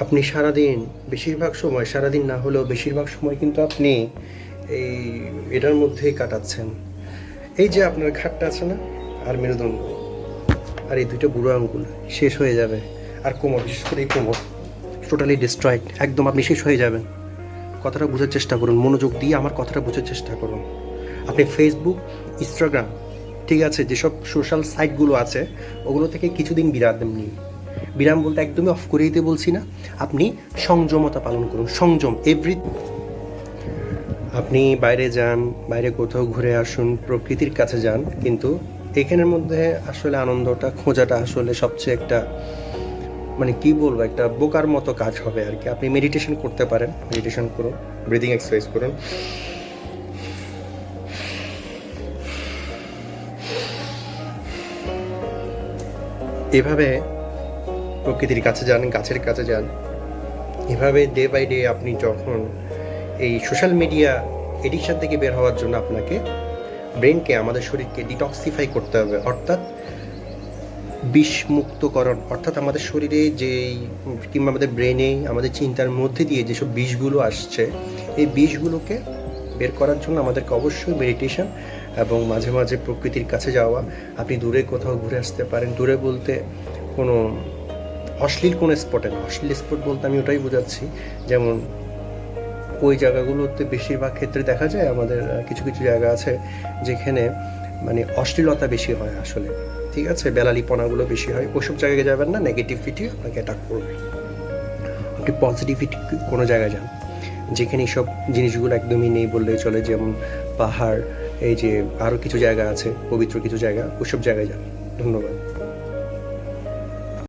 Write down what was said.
আপনি সারাদিন বেশিরভাগ সময়, সারাদিন না হলেও বেশিরভাগ সময় কিন্তু আপনি এই এটার মধ্যেই কাটাচ্ছেন। এই যে আপনার ঘাটটা আছে না, আর মেরুদণ্ড, আর এই দুইটা বুড়ো আঙ্গুল শেষ হয়ে যাবে। আর কোমর, বিশেষ করে এই কোমর টোটালি ডিস্ট্রয়েড, একদম আপনি শেষ হয়ে যাবেন। কথাটা বোঝার চেষ্টা করুন, মনোযোগ দিয়ে আমার কথাটা বোঝার চেষ্টা করুন। আপনি ফেসবুক, ইনস্টাগ্রাম, ঠিক আছে, যেসব সোশ্যাল সাইটগুলো আছে ওগুলো থেকে কিছুদিন বিরাম নিন। বিরাম বলতে একদমই অফ করে দিতে বলছি না, আপনি সংযমতা পালন করুন, সংযম আপনি বাইরে যান, বাইরে কোথাও ঘুরে আসুন, প্রকৃতির কাছে যান, কিন্তু এখানের মধ্যে আসলে আনন্দটা খোঁজাটা আসলে সবচেয়ে একটা, মানে কি বলবো, একটা বোকার মতো কাজ হবে আর কি। আপনি মেডিটেশন করতে পারেন, মেডিটেশন করুন, ব্রিদিং এক্সারসাইজ করুন। এভাবে প্রকৃতির কাছে যান, গাছের কাছে যান। এভাবে ডে বাই ডে আপনি যখন এই সোশ্যাল মিডিয়া এডিকশন থেকে বের হওয়ার জন্য আপনাকে ব্রেনকে, আমাদের শরীরকে ডিটক্সিফাই করতে হবে, অর্থাৎ বিষমুক্তকরণ। অর্থাৎ আমাদের শরীরে যেই, কিংবা আমাদের ব্রেনে, আমাদের চিন্তার মধ্যে দিয়ে যেসব বিষগুলো আসছে, এই বিষগুলোকে বের করার জন্য আমাদেরকে অবশ্যই মেডিটেশন এবং মাঝে মাঝে প্রকৃতির কাছে যাওয়া। আপনি দূরে কোথাও ঘুরে আসতে পারেন, দূরে বলতে কোনো অশ্লীল কোনো স্পটে না। অশ্লীল স্পট বলতে আমি ওটাই বোঝাচ্ছি, যেমন ওই জায়গাগুলোতে বেশিরভাগ ক্ষেত্রে দেখা যায় আমাদের কিছু কিছু জায়গা আছে যেখানে মানে অশ্লীলতা বেশি হয় আসলে, ঠিক আছে, বেলালিপনাগুলো বেশি হয়। ওইসব জায়গায় যাবেন না, নেগেটিভিটি আপনাকে অ্যাটাক করবে। আপনি পজিটিভিটি কোনো জায়গায় যান যেখানে এইসব জিনিসগুলো একদমই নেই বললেই চলে, যেমন পাহাড়, এই যে আরও কিছু জায়গা আছে পবিত্র কিছু জায়গা, ওইসব জায়গায় যান। ধন্যবাদ।